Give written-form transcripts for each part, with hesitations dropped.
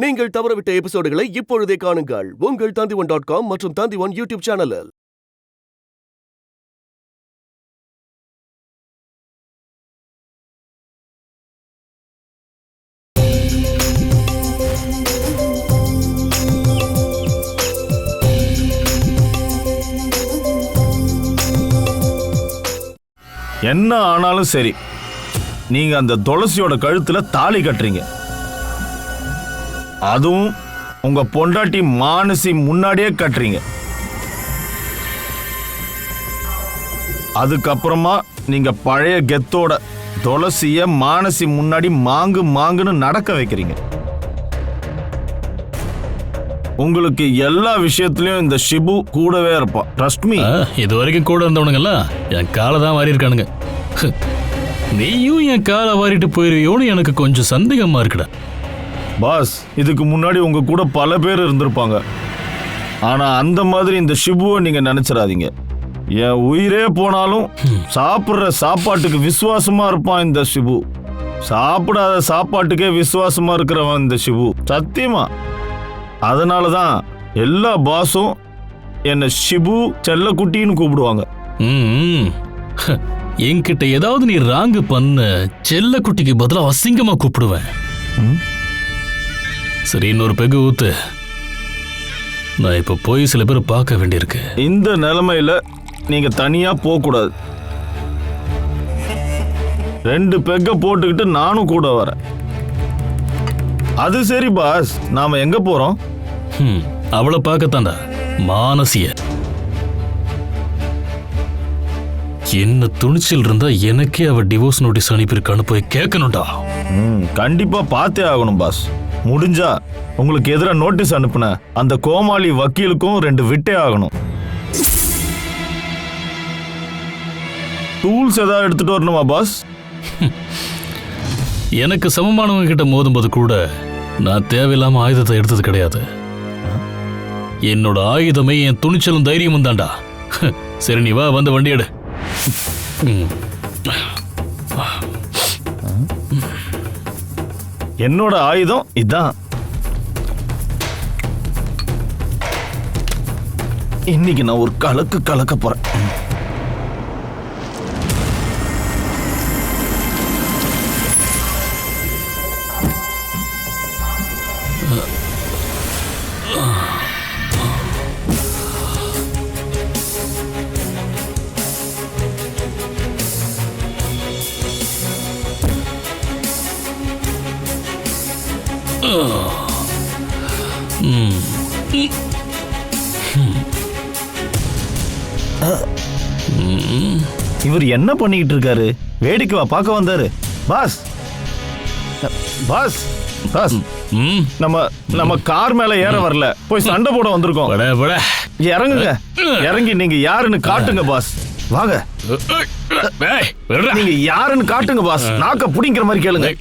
நீங்கள் தவறவிட்ட எபிசோடுகளை இப்பொழுதே காணுங்கள் உங்கள் Tandivan.com மற்றும் Tandivan யூடியூப் சேனலில். என்ன ஆனாலும் சரி, நீங்க அந்த துளசியோட கழுத்துல தாலி கட்டுறீங்க. அதுவும் உங்க பொண்டாட்டி மானசி முன்னாடியே கட்டுறீங்க. அதுக்கப்புறமா நீங்க பழைய கெத்தோட துளசிய மானசி முன்னாடி மாங்குன்னு நடக்க வைக்கிறீங்க. உங்களுக்கு எல்லா விஷயத்திலயும் இந்த ஷிபு கூடவே இருப்பான். Trust me. இது வரைக்கும் கூட இருந்தவனுங்கெல்லாம் என் காலை தான் வாரி இருக்கானுங்க. நீயும் என் காலை வாரிட்டு போயிருவியோன்னு எனக்கு கொஞ்சம் சந்தேகமா இருக்குடா. பாஸ், இதுக்கு முன்னாடி உங்க கூட பல பேர் இருந்திருப்பாங்க. ஆனா அந்த மாதிரி இந்த ஷிபுவை நீங்க நினைச்சிடாதீங்க. என் உயிரே போனாலும் சாப்பிட்ற சாப்பாட்டுக்கு விசுவாசமா இருப்பான் இந்த ஷிபு. சாப்பிடாத சாப்பாட்டுக்கே விசுவாசமா இருக்கிறவன் இந்த ஷிபு, சத்தியமா. அதனாலதான் எல்லா பாஸும் என்ன ஷிபு செல்லக்குட்டின்னு கூப்பிடுவாங்க. என்கிட்ட ஏதாவது நீ ராங்கு பண்ண செல்லக்குட்டிக்கு பதிலா அசிங்கமா கூப்பிடுவேன். சரி, இன்னொரு பெகு ஊத்து. நான் இப்ப போய் சில பேர் பார்க்க வேண்டியிருக்கு. இந்த நிலைமையில நீங்க தனியா போக கூடாது. 2 பெக்க போட்டுக்கிட்டு நானும் கூட வரேன். அது சரி பாஸ், நாம எங்க போறோம்? அவளை பார்க்கத்தாண்டா, மானசிய. என்ன துணிச்சல் இருந்தா எனக்கே அவ டிவோர்ஸ் நோட்டீஸ் அனுப்பியிருக்கான்னு போய் கேட்கணும்டா. கண்டிப்பா பார்த்தே ஆகணும் பாஸ். முடிஞ்சா உங்களுக்கு எதிராக நோட்டீஸ் அனுப்புன அந்த கோமாளி வக்கீலுக்கும் 2 விட்டே ஆகணும். டூல்ஸ் ஏதாவது எடுத்துட்டு வரணுமா பாஸ்? எனக்கு சமமானவங்க கிட்ட மோதும்போது கூட நான் தேவையில்லாம ஆயுதத்தை எடுத்தது கிடையாது. என்னோட ஆயுதமே என் துணிச்சலும் தைரியமும் தாண்டா. சரி, நீ வா, வந்து வண்டி எடு. என்னோட ஆயுதம் இதான். இன்னைக்கு நான் ஒரு கலக்க போறேன். இவர் என்ன பண்ணிக்கிட்டு இருக்காரு? வேடிக்கை பார்க்க வந்தாரு. பாஸ் பாஸ் பாஸ், நம்ம கார் மேல ஏற வரல, போய் சண்டை போட வந்திருக்கோம். இறங்குங்க, இறங்கி நீங்க யாருன்னு காட்டுங்க பாஸ். வாங்க, நீங்க யாருன்னு காட்டுங்க பாஸ். நாக்க புடிங்கிற மாதிரி கேளுங்க.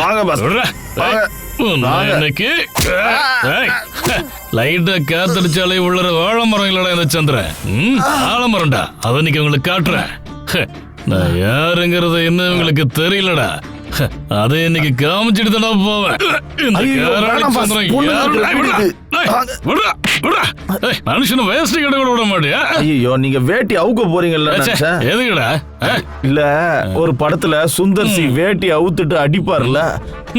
வாங்க பாஸ். லைட்டா காத்தடிச்சாலே உள்ளற வாழை மரம் இல்லடா இந்த சந்திரன். ஆலமரம்டா, அதை இன்னைக்கு உங்களுக்கு காட்டுறேன். நான் யாருங்கிறத என்ன உங்களுக்கு தெரியலடா, அதை இன்னைக்கு காமிச்சிட்டு தான் போவேன். மனுஷன வேஸ்ட் கிட்ட கூட விட மாட்டியா? ஐயோ, நீங்க வேட்டி அவுக்க போறீங்கல்ல? எதுக்குடா? இல்ல, ஒரு படத்துல சுந்தர் சி வேட்டி அவுத்துட்டு அடிப்பார்ல,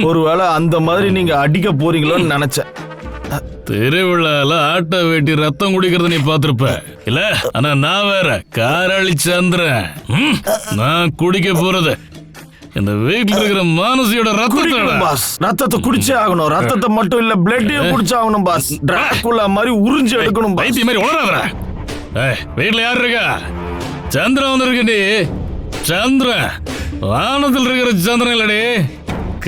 ஒருவேளை அந்த மாதிரி நீங்க அடிக்க போறீங்களோன்னு நினைச்சேன். திருவிழால ஆட்ட வேட்டி ரத்தம் குடிக்கிறத நீ பாத்திருப்ப இல்ல? ஆனா நான் வேற காராளி சந்திரன். நான் குடிக்க போறது இந்த வீட்டுல இருக்கிற மானசியோட ரத்தத்தை குடிச்சே ஆகணும். ரத்தத்தை மட்டும் இல்ல, பிளட்டையும் குடிச்சே ஆகணும் பாஸ். டிராகுலா மாதிரி உறிஞ்சு எடுக்கணும். பைத்திய மாதிரி உளறாதடா. வீட்டுல யாரு இருக்கா? சந்திரன் வந்திருக்கு. நீ சந்திரன், வானத்தில் இருக்கிற சந்திரன் இல்லடி,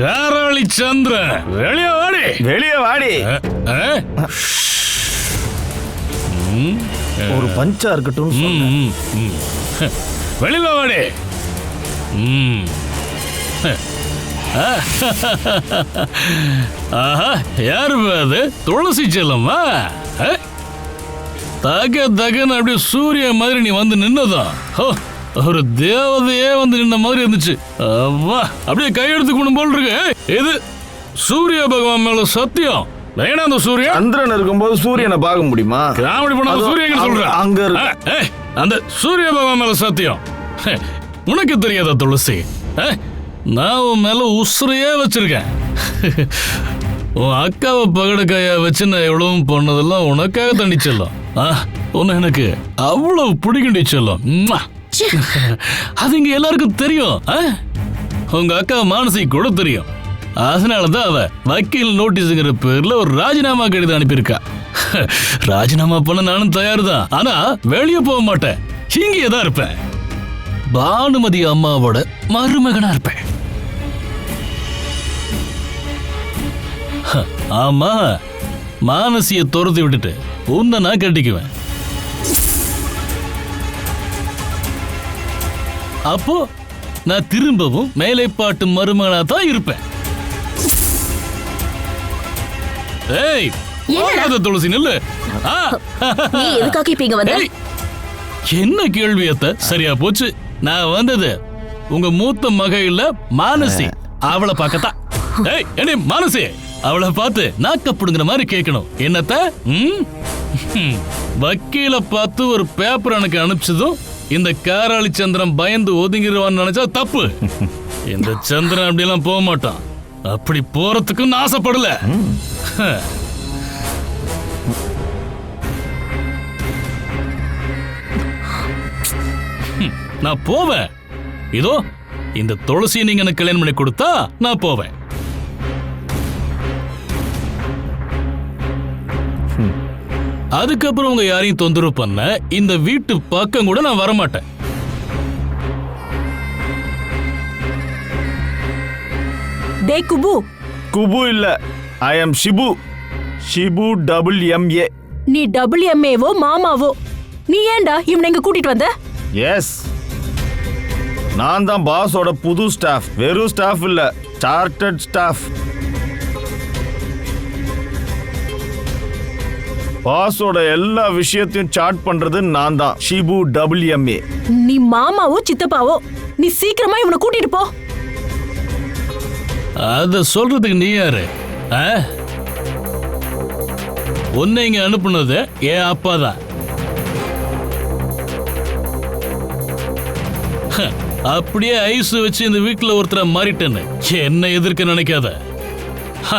காராளி சந்திரன். வெளியே வாடி, வெளியே வாடி. ஒரு பஞ்சா இருக்கட்டும். வெளியில வாடி. ஆஹா, யாரு அது? துளசி செல்லம்மா? தகன்னு அப்படியே சூரிய மாதிரி நீ வந்து நின்னதான் ஒரு தேவதையே வந்து நின்ன மாதிரி இருந்துச்சு. அப்படியே கையெடுத்து கொண்டு போல் இருக்கு. இது சூரிய பகவான் மேல சத்தியம். வேணா அந்த சூரியன் சந்திரன் இருக்கும்போது சூரியனை பார்க்க முடியுமா? காமெடி பண்ண சூரியன் சொல்றேன். அங்க இருக்கு. அந்த சூரிய பகவான் மேல சத்தியம். உனக்கு தெரியாதா துளசி? நான் உன் மேல உசுரையே வச்சிருக்கேன். உன் அக்காவை பகடக்காயா வச்சு நான் எவ்வளவு பண்ணதெல்லாம் உனக்காக தண்ணி செல்லும். உன்னை எனக்கு அவ்வளவு பிடிக்கண்டி செல்லும். அது இங்க எல்லாருக்கும் தெரியும். உங்க அக்கா மானசி கூட தெரியும். அதனாலதான் அவ வக்கீல் நோட்டீஸுங்கிற பேர்ல ஒரு ராஜினாமா கடிதம் அனுப்பியிருக்கா. ராஜினாமா பண்ண நானும் தயார் தான். ஆனா வெளியே போக மாட்டேன். இங்கே தான் இருப்பேன். பானுமதி அம்மாவோட மருமகனா இருப்பேன். ஆமா, மானசிய துரத்தி விட்டுட்டு உன்னை நான் கட்டிக்குவேன். அப்போ நான் திரும்பவும் மேலைப்பாட்டு மருமகனா தான் இருப்பேன். ஏய், துளசி நில்லு. என்ன கேள்வி அத்த? சரியா போச்சு. நான் வந்தது உங்க மூத்த மக இல்ல மானசி, அவளை பார்க்கத்தான். ஏய், என்ன மானசி, அவளை பார்த்து நாக்கப்படுங்கிற மாதிரி கேட்கணும். என்னத்த? வக்கீல பார்த்து ஒரு பேப்பர் எனக்கு அனுப்பிச்சதும் இந்த காராளி சந்திரன் பயந்து ஒதுங்கிடுவான்னு நினைச்சா தப்பு. இந்த சந்திரன் அப்படியெல்லாம் போக மாட்டான். அப்படி போறதுக்கு நான் ஆசைப்படல. நான் போவேன். இதோ இந்த துளசியை நீங்க எனக்கு கல்யாணம் பண்ணி கொடுத்தா நான் போவேன். அதுக்கப்புறம் உங்க யாரையும் தொந்தரவு பண்ண இந்த வீட்டு பக்கம் கூட நான் வரமாட்டேன். டே குபு. குபு இல்ல, ஐ அம் ஷிபு. ஷிபு WMA. நீ WMAவோ மாமாவோ, நீ ஏன்டா இவனை இங்க கூட்டிட்டு வந்த? எஸ், நான் தான் பாஸோட புது ஸ்டாஃப். வெறும் ஸ்டாஃப் இல்ல, சார்ட்டர்ட் ஸ்டாஃப். பாஸோட எல்லா விஷயத்தையும் சார்ட் பண்றது நான் தான். ஷிபு WMA. நீ மாமாவோ சித்தப்பாவோ, நீ சீக்கிரமா இவனை கூட்டிட்டு போ. அத சொல்றதுக்கு நீ யாரு? உன்னை இங்க அனுப்புனது என் அப்பா தான். அப்படியே ஐஸ் வச்சு இந்த வீட்டுல ஒருத்தரை மாறிட்டேன்னு என்ன எதிர்க்க நினைக்காத.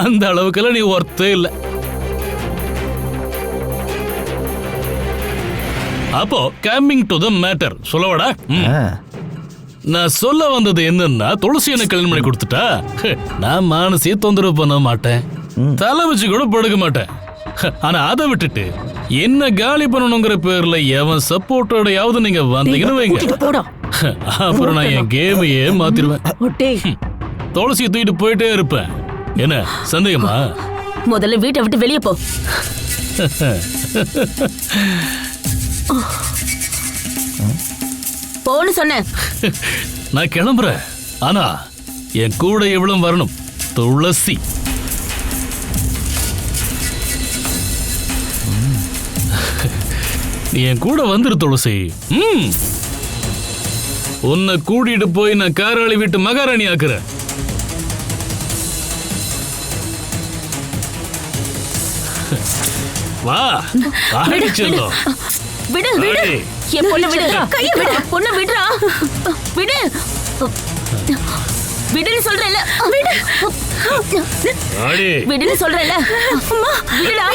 அந்த அளவுக்கெல்லாம் நீ ஒர்த்தே இல்லை. அப்போ கம்மிங் டு த மேட்டர் சொல்லவாடா. நான் சொல்ல வந்தது என்னன்னா, துளசி எனக்கு கல்யாணம் பண்ணி கொடுத்துட்டா நான் மானசிய தொந்தரவு பண்ண மாட்டேன், தலை வச்சு கூட படுக்க மாட்டேன். ஆனா அதை விட்டுட்டு என்ன காலி பண்ணணுங்கிற பேர்ல எவன் சப்போர்ட்டோடையாவது நீங்க வந்தீங்கன்னு வைங்க, அப்புறம் நான் என் கேமையே மாத்திருவேன். துளசியை தூக்கிட்டு போயிட்டே இருப்பேன். என்ன சந்தேகமா? முதல்ல வீட்டை விட்டு வெளியே போ. போன்னு சொன்னேன். நான் கிளம்புறேன். ஆனா என் கூட எவ்வளவு வரணும்? துளசி. நீ என் கூட வந்துரு துளசி. உன்னை கூட்டிட்டு போய் நான் காராளி வீட்டு மகாராணி ஆக்குறேன். வா செல்லும். விடு விடு, என் பொண்ணு விடு. கையை விடு, பொண்ணு விடுறா. விடு விடுன்னு சொல்றேன்ல. விடு விடுன்னு சொல்றேன்ல. அம்மா விடுடா.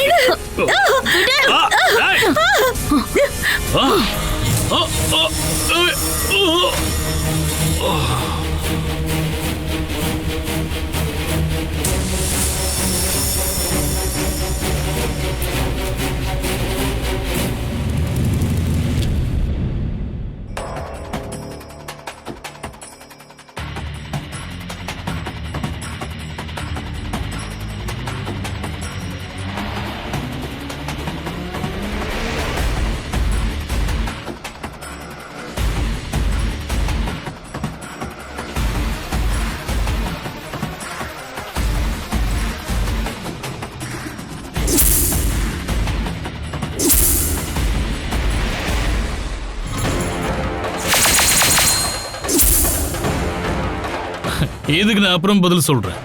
இதுக்கு நான் அப்புறம் பதில் சொல்றேன்.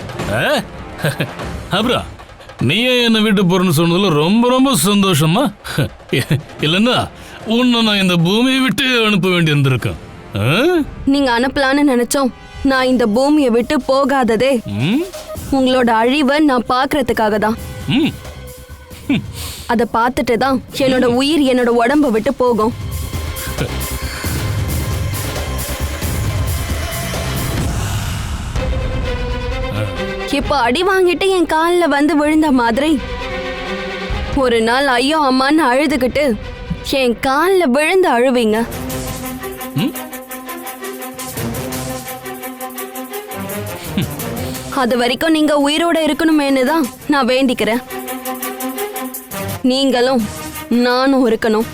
அப்புறம் நீயே என்னை வீட்டு போறேன்னு சொன்னதுல ரொம்ப ரொம்ப சந்தோஷமா. இல்லைன்னா உன்னை நான் இந்த பூமியை விட்டு அனுப்ப வேண்டி இருந்திருக்கேன். நீங்க அனுப்பலான்னு நினைச்சோம். நான் இந்த பூமியை விட்டு போகாததே உங்களோட அழிவை நான் பாக்குறதுக்காக தான். அத பார்த்துட்டு தான் என்னோட உயிர் என்னோட உடம்ப விட்டு போகும். இப்ப அடி வாங்கிட்டு என் காலில் வந்து விழுந்த மாதிரி ஒரு நாள் ஐயோ அம்மான்னு அழுதுகிட்டு என் காலில் விழுந்து அழுவீங்க. அது வரைக்கும் நீங்க உயிரோட இருக்கணுமேனு தான் நான் வேண்டிக்கிறேன். நீங்களும் நானும் இருக்கணும்.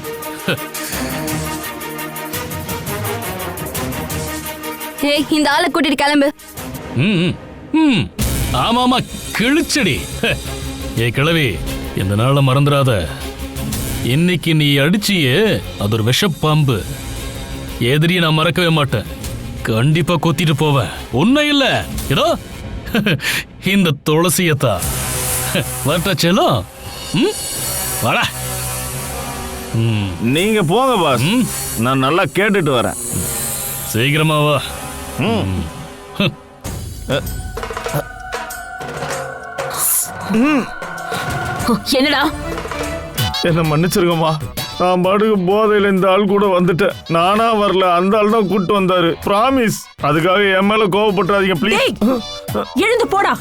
ஏய், இந்த ஆளை கூட்டிட்டு கிளம்பு. ஆமாமா கிழிச்சடி. ஏ கிழவி, இந்த நாள மறந்துடாத. இன்னைக்கு நீ அடிச்சியே அது ஒரு விஷப்பாம்பு. எதிரியை நான் மறக்கவே மாட்டேன். கண்டிப்பா கொத்திட்டு போவேன். உன்னை இல்ல ஏதோ இந்த துளசியத்தா வரட்டச்சேலும். வாடா. நீங்க போங்க பாஸ், நான் நல்லா கேட்டுட்டு வரேன். சீக்கிரமா வா. என்னடா? என்ன மன்னிச்சிருங்கம்மா. நான் பாட்டுக்கு போதையில இந்த ஆள் கூட வந்துட்டேன். நானா வரல, அந்த ஆள் தான் கூட்டு வந்தாரு. பிராமிஸ். அதுக்காக என் மேல கோவப்பட்டுறாதீங்க ப்ளீஸ். எழுந்து போடா.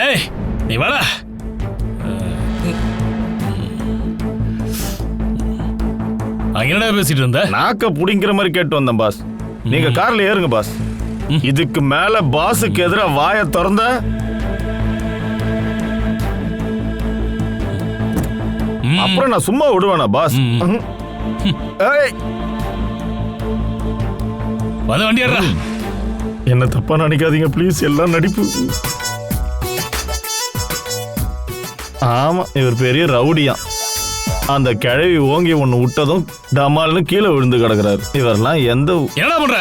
ஏய், நீ வாடா. என்னடா பேசிட்டு இருந்த? நாக்க புடிங்கிற மாதிரி கேட்டு வந்தேன் பாஸ். நீங்க கார்ல ஏறுங்க பாஸ். இதுக்கு மேல பாஸுக்கு எதிராக வாயை திறந்த அப்புறம் நான் சும்மா விடுவேனா பாஸ்? வண்டி ஏறா. என்ன தப்பா நினைக்காதீங்க ப்ளீஸ், எல்லாம் நடிப்பு. ஆமா, இவர் பெரிய ரவுடியா. அந்த கிழவி ஓங்கி ஒண்ணு விட்டதும் டமால்னு கீழே விழுந்து கிடக்குறாரு. இவரெல்லாம் எந்த என்ன பண்ற?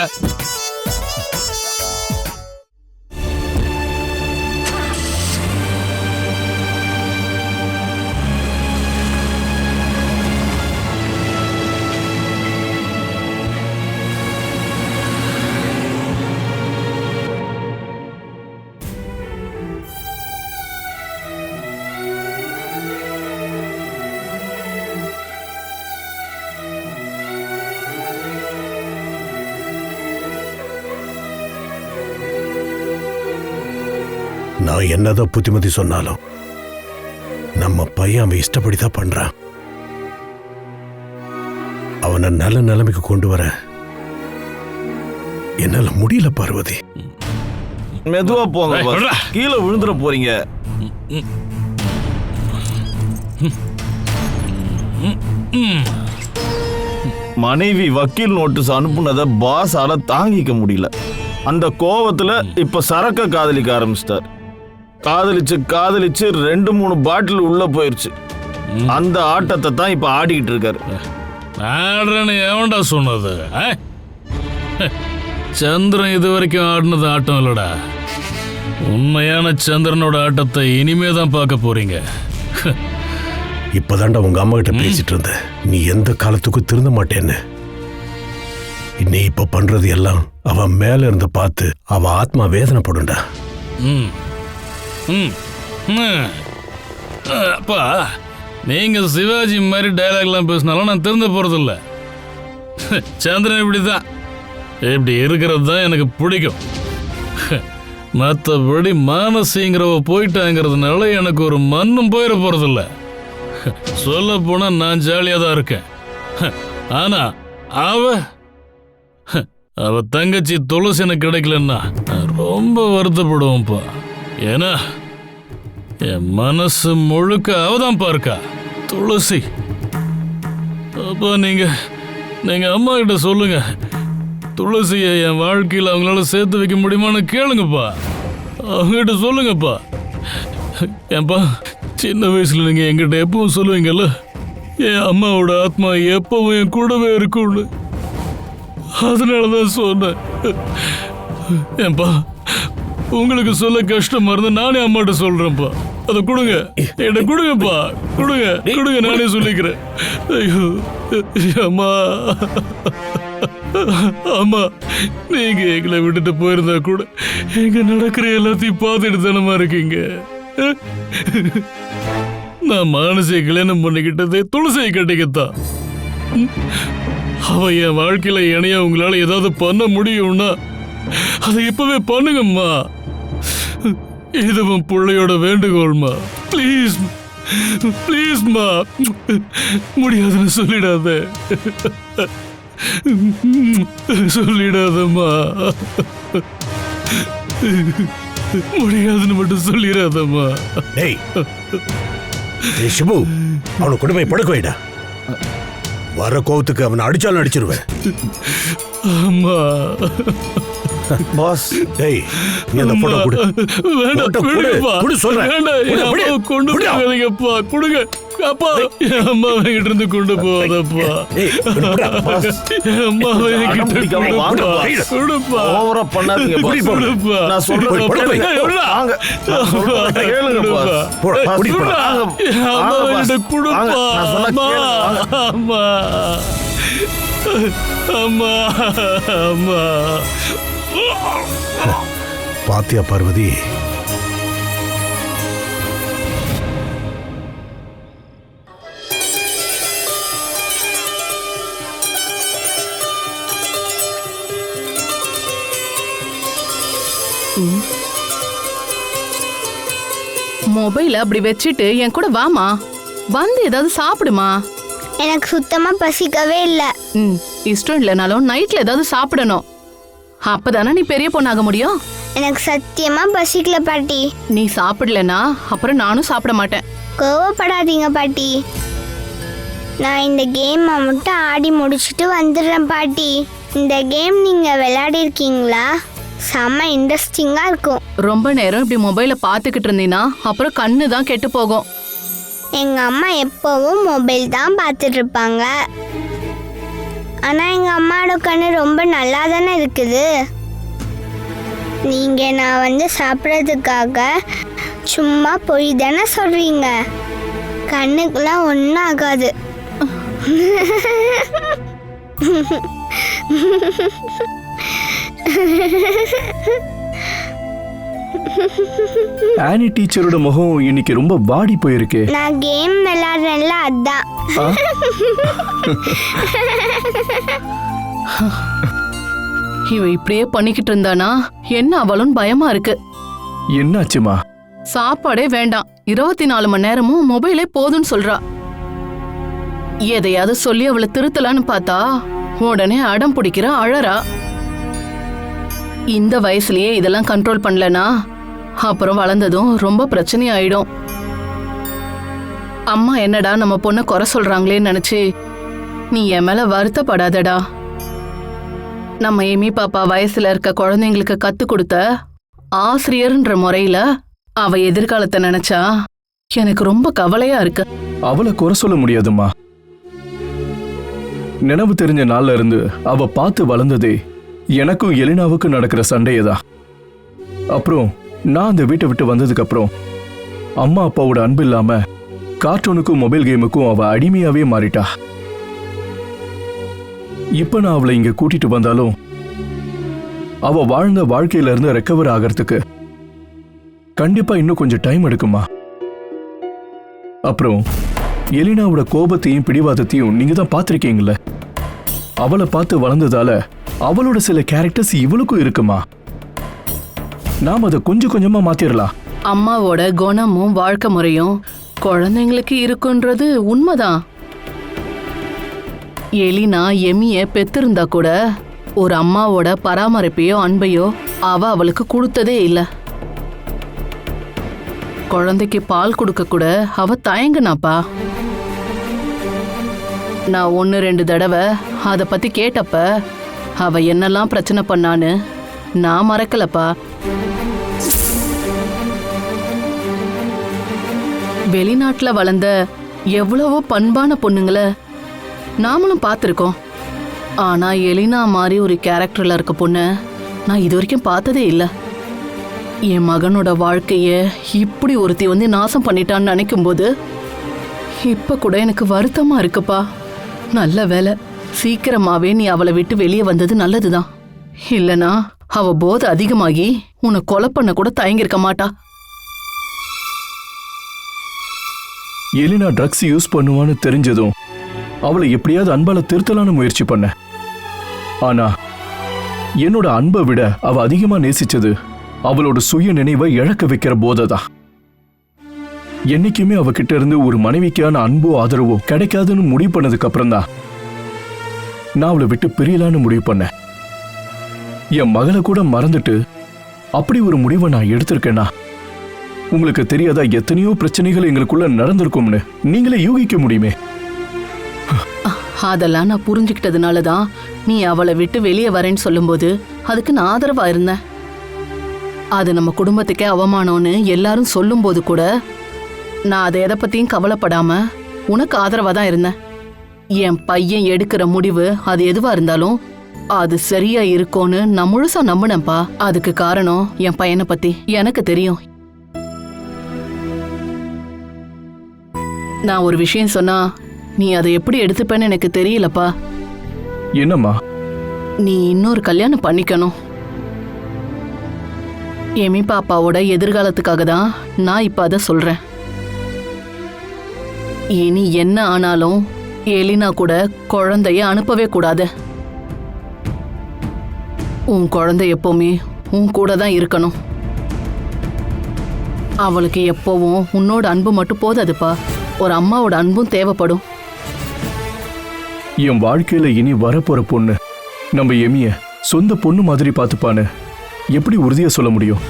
நான் என்னதான் புத்திமதி சொன்னாலும் நம்ம பையன் அவன் இஷ்டப்படிதான் பண்றான். அவனை நல்ல நிலைமைக்கு கொண்டு வர என்னால முடியல பார்வதி. மெதுவா போங்க பாஸ், கீழே விழுந்துட போறீங்க. மனைவி வக்கீல் நோட்டீஸ் அனுப்புனதை பாஸால தாங்கிக்க முடியல. அந்த கோவத்துல இப்ப சரக்க காதலிக்க ஆரம்பிச்சிட்டார். காதலிச்சு காதலிச்சு 2-3 பாட்டில் உள்ள போயிருச்சு. அந்த ஆட்டத்தை தான் இப்ப ஆடிக்கிட்டு இருக்காரு. ஆடுறேன்னு எவன்டா சொன்னது? சந்திரன் இது வரைக்கும் ஆடினது ஆட்டம் இல்லடா. உண்மையான சந்திரனோட ஆட்டத்தை இனிமே தான் பார்க்க போறீங்க. இப்பதான்டா உங்க அம்மா கிட்ட பேசிட்டு இருந்த, நீ எந்த காலத்துக்கும் திருந்த மாட்டேன்னு. நீ இப்ப பண்றது எல்லாம் அவன் மேல இருந்து பார்த்து அவ ஆத்மா வேதனைப்படும்டா. அப்பா, நீங்க சிவாஜி மாதிரி டைலாக்லாம் பேசினாலும் நான் திருந்த போறது இல்ல. சந்திரன் இப்படிதான், இப்படி இருக்கிறது தான் எனக்கு பிடிக்கும். மற்றபடி மானசிங்கிறவ போயிட்டாங்கிறதுனால எனக்கு ஒரு மண்ணும் போயிட போறதில்ல. சொல்ல போனா நான் ஜாலியாக தான் இருக்கேன். ஆனா அவ தங்கச்சி துளசி எனக்கு கிடைக்கலன்னா நான் ரொம்ப வருத்தப்படுவேன்ப்பா. ஏன்னா என் மனசு முழுக்க அவதான் பார்க்கா துளசி. அப்பா, நீங்க அம்மா கிட்ட சொல்லுங்க, துளசியை என் வாழ்க்கையில் அவங்களால சேர்த்து வைக்க முடியுமான்னு கேளுங்கப்பா. அவங்ககிட்ட சொல்லுங்கப்பா. ஏன்பா, சின்ன வயசுல நீங்க என்கிட்ட எப்பவும் சொல்லுவீங்கல்ல, என் அம்மாவோட ஆத்மா எப்பவும் என் கூடவே இருக்கும்னு. அதனாலதான் சொன்னேன். ஏன்பா, உங்களுக்கு சொல்ல கஷ்டமா இருந்து நானே அம்மாட்ட சொல்றேன்ப்பா. அதை கொடுங்க, என்ன கொடுங்கப்பா, கொடுங்க கொடுங்க, நானே சொல்லிக்கிறேன். ஐயோ அம்மா, அம்மா நீங்க எங்களை விட்டுட்டு போயிருந்தா கூட எங்க நடக்கிற எல்லாத்தையும் பார்த்துட்டு தானமா இருக்கீங்க. நான் மானசியை கல்யாணம் பண்ணிக்கிட்டதே துளசியை கட்டிக்கத்தான். அவ என் வாழ்க்கையில இணைய உங்களால ஏதாவது பண்ண முடியும்னா அதை இப்பவே பண்ணுங்கம்மா. இதுவும் பிள்ளையோட வேண்டுகோள்மா. ப்ளீஸ் ப்ளீஸ்மா, முடியாதுன்னு சொல்லிடாத, சொல்லிடாதம்மா, முடியாதுன்னு மட்டும் சொல்லிடாதம்மா. டேய் சிபு, அவனை கொண்டு போய் படுக்க வைடா. வர கோவத்துக்கு அவனை அடிச்சாலும் அடிச்சிருவேன். அம்மா பாஸ், டேய் நீ அந்த போட்டோ கொடு. வேண்டாம், போட்டோ கொடு, விடுப்பா. கொடு சொல்றேன். வேண்டாம், என் அம்மாவை கொண்டு போகாதீங்கப்பா, கொடுங்க அப்பா. என் அம்மாவை என்கிட்ட இருந்து கொண்டு போகாதப்பா. ஏய் விடுடா, பாஸ். என் அம்மாவை என்கிட்ட பிடிக்காம கொண்டு வாங்க, போப்பா. பாஸ். கொடுப்பா. ஓவரா பண்ணாதீங்க பாஸ். கொடுப்பா. நான் சொல்றத போய் படுக்க வை. கேளுங்க. விடுடா. வாங்க. நான் சொல்றத கேளுங்க பாஸ். போடா, பாஸ், குடி போடா. வாங்க. என் அம்மாவை வாங்க, பாஸ். என்கிட்ட கொடுப்பா. வாங்க, நான் சொன்னா அம்மா, கேளுங்க. வாங்க. அம்மா, அம்மா, அம்மா. பாத்தியா பார்வதி, மொபைல அப்படி வச்சுட்டு என் கூட வாமா, வந்து ஏதாவது சாப்பிடுமா. எனக்கு சுத்தமா பசிக்கவே இல்லை. இஷ்டம் இல்லைனாலும் நைட்ல ஏதாவது சாப்பிடணும். அப்பதானே நீ பெரிய பொண்ணாக முடியும். எனக்கு சத்தியமா பசிக்கல பாட்டி. நீ சாப்பிடலனா அப்புறம் நானும் சாப்பிட மாட்டேன். கோவப்படாதீங்க பாட்டி. நான் இந்த கேமை மட்டும் ஆடி முடிச்சுட்டு வந்துடுறேன் பாட்டி. இந்த கேம் நீங்க விளையாடி இருக்கீங்களா? செம்ம இன்ட்ரெஸ்டிங்கா இருக்கும். ரொம்ப நேரம் இப்படி மொபைல பாத்துக்கிட்டு இருந்தீங்கன்னா அப்புறம் கண்ணு தான் கெட்டு போகும். எங்க அம்மா எப்பவும் மொபைல் தான் பார்த்துட்டு இருப்பாங்க. ஆனா எங்க அம்மாவோட கண்ணு ரொம்ப நல்லா தானே இருக்குது. நீங்க நான் வந்து சாப்பிட்றதுக்காக சும்மா பொய் தானே சொல்றீங்க. கண்ணுக்கெல்லாம் ஒன்றும் ஆகாது. ஆனி டீச்சரோட முகம் இன்னைக்கு ரொம்ப வாடி போயிருக்கு. நான் கேம் விளையாடுறேன்ல அதான். இவ இப்படியே பண்ணிக்கிட்டு இருந்தானா என்ன அவளும் பயமா இருக்கு. என்னாச்சுமா? சாப்பாடே வேண்டாம், 24 மணி நேரமும் மொபைலே போதும்னு சொல்றா. எதையாவது சொல்லி அவளை திருத்தலான்னு பார்த்தா உடனே அடம் பிடிக்கிற, அழறா. இந்த வயசுலயே இதெல்லாம் கண்ட்ரோல் பண்ணலனா அப்புறம் வளர்ந்ததும் ரொம்ப பிரச்சனை ஆயிடும். அம்மா என்னடா நம்ம பொண்ணை குறை சொல்றாங்களேன்னு நினைச்சு நீ என் மேல வருத்தப்படாதடா. நம்ம எமி பாப்பா வயசுல இருக்க குழந்தைங்களுக்கு கத்து கொடுத்த ஆசிரியர்ன்ற முறையில அவ எதிர்காலத்தை நினைச்சா எனக்கு ரொம்ப கவலையா இருக்கு. அவளை குறை சொல்ல முடியாதுமா. நினைவு தெரிஞ்ச நாள்ல இருந்து அவ பார்த்து வளர்ந்ததே எனக்கும் எலினாவுக்கும் நடக்கிற சண்டையதான். அப்புறம் நான் அந்த வீட்டை விட்டு வந்ததுக்கு அப்புறம் அம்மா அப்பாவோட அன்பு இல்லாம கார்ட்டூனுக்கும் மொபைல் கேமுக்கும் அவ அடிமையாவே மாறிட்டா. இப்ப நான் அவளை இங்க கூட்டிட்டு வந்தாலும் அவ வாழ்ந்த வாழ்க்கையில இருந்து ரெக்கவர் ஆகிறதுக்கு கண்டிப்பா இன்னும் கொஞ்சம் டைம் எடுக்குமா. அப்புறம் எலினாவோட கோபத்தையும் பிடிவாதத்தையும் நீங்க தான் பார்த்திருக்கீங்கல்ல. அவளை பார்த்து வளர்ந்ததால அவளோட சில கேரக்டர்ஸ் இவளுக்கும் இருக்குமா. நாம அதை கொஞ்சம் கொஞ்சமா மாத்திரலாம். அம்மாவோட குணமும் வாழ்க்கை முறையும் குழந்தைங்களுக்கு இருக்குன்றது உண்மைதான். எலினா எமிய பெத்திருந்தா கூட ஒரு அம்மாவோட பராமரிப்பையோ அன்பையோ அவளுக்கு கொடுத்ததே இல்ல. குழந்தைக்கு பால் கொடுக்க கூட அவ தயங்குனாப்பா. நான் 1-2 தடவை அத பத்தி கேட்டப்ப அவ என்னெல்லாம் பிரச்சனை பண்ணான்னு நான் மறக்கலப்பா. வெளிநாட்டுல வளர்ந்த எவ்வளவோ பண்பான பொண்ணுங்கள நாமளும் பார்த்திருக்கோம். ஆனா எலினா மாதிரி ஒரு கேரக்டர்ல இருக்க பொண்ணு நான் இது வரைக்கும் பார்த்ததே இல்லை. என் மகனோட வாழ்க்கைய இப்படி ஒருத்தி வந்து நாசம் பண்ணிட்டான்னு நினைக்கும் போது இப்ப கூட எனக்கு வருத்தமா இருக்குப்பா. நல்ல வேலை, சீக்கிரமாவே நீ அவளை விட்டு வெளியே வந்தது நல்லதுதான். இல்லனா அவ போதை அதிகமாகி உன்னை கொலை பண்ண கூட தயங்கிருக்க மாட்டா. எலினா ட்ரக்ஸ் யூஸ் பண்ணுவான்னு தெரிஞ்சதும் அவளை எப்படியாவது அன்பால திருத்தலான்னு முயற்சி பண்ண. ஆனா என்னோட அன்பை விட அவ அதிகமா நேசிச்சது அவளோட சுய நினைவை இழக்க வைக்கிற போதைதான். என்னைக்குமே அவகிட்ட இருந்து ஒரு மனைவிக்கான அன்போ ஆதரவோ கிடைக்காதுன்னு முடிவு பண்ணதுக்கு அப்புறம் தான் நான் அவளை விட்டு பிரியலான்னு முடிவு பண்ணேன். என் மகளை கூட மறந்துட்டு அப்படி ஒரு முடிவை நான் எடுத்திருக்கேன்னா உங்களுக்கு தெரியாதா எத்தனையோ பிரச்சனைகள் எங்களுக்குள்ள நடந்திருக்கும்னு நீங்களே யூகிக்க முடியுமே. அதெல்லாம் நான் புரிஞ்சுக்கிட்டதுனாலதான் நீ அவளை விட்டு வெளியே வரேன்னு சொல்லும்போது அதுக்கு நான் ஆதரவா இருந்தேன். அது நம்ம குடும்பத்துக்கே அவமானம்னு எல்லாரும் சொல்லும் போது கூட நான் அதை எதை பத்தியும் கவலைப்படாம உனக்கு ஆதரவா தான் இருந்தேன். என் பையன் எடுக்கிற முடிவு அது எதுவா இருந்தாலும் அது சரியா இருக்கும்னு நான் முழுசா நம்பினேன்ப்பா. அதுக்கு காரணம் என் பையனை பத்தி எனக்கு தெரியும். நான் ஒரு விஷயம் சொன்னா நீ அதை எப்படி எடுத்துப்பேன்னு எனக்கு தெரியலப்பா. என்னம்மா? நீ இன்னொரு கல்யாணம் பண்ணிக்கணும். எமி பாப்பாவோட எதிர்காலத்துக்காக தான் நான் இப்ப அதை சொல்றேன். இனி என்ன ஆனாலும் எலினா கூட குழந்தைய அனுப்பவே கூடாது. உன் குழந்தை எப்பவுமே உன் கூட தான் இருக்கணும். அவளுக்கு எப்பவும் உன்னோட அன்பு மட்டும் போதாதுப்பா, ஒரு அம்மாவோட அன்பும் தேவைப்படும். என் வாழ்க்கையில இனி வரப்போற பொண்ணு நம்ம எமிய சொந்த பொண்ணு மாதிரி பார்த்துப்பான்னு எப்படி உறுதியா சொல்ல முடியும்?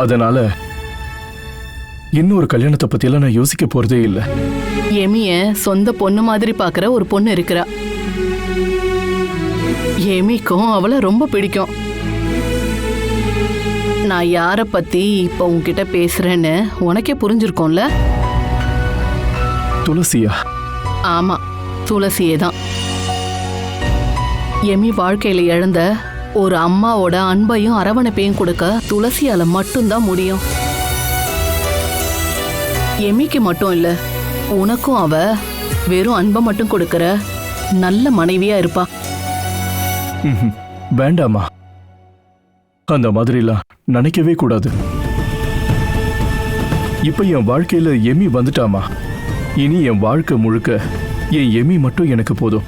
அதனால இன்னொரு கல்யாணத்தை பத்தியெல்லாம் நான் யோசிக்க போறதே இல்லை. எமிய சொந்த பொண்ணு மாதிரி பாக்குற ஒரு பொண்ணு இருக்கிறா. எமிக்கும் அவளை ரொம்ப பிடிக்கும். நான் யார பத்தி இப்ப உன்கிட்ட பேசுறேன்னு உனக்கே புரிஞ்சிருக்கோம்ல? துளசியா? ஆமா, துளசியே தான். எமி வாழ்க்கையில இழந்த ஒரு அம்மாவோட அன்பையும் அரவணைப்பையும் கொடுக்க துளசியால மட்டும்தான் முடியும். எமிக்கு மட்டும் இல்ல, உனக்கும் அவ வெறும் அன்பை மட்டும் கொடுக்கற நல்ல மனைவியா இருப்பா. வேண்டாமா, அந்த மாதிரிலாம் நினைக்கவே கூடாது. இப்ப என் வாழ்க்கையில எமி வந்துட்டாமா, இனி என் வாழ்க்கை முழுக்க என் எமி மட்டும் எனக்கு போதும்.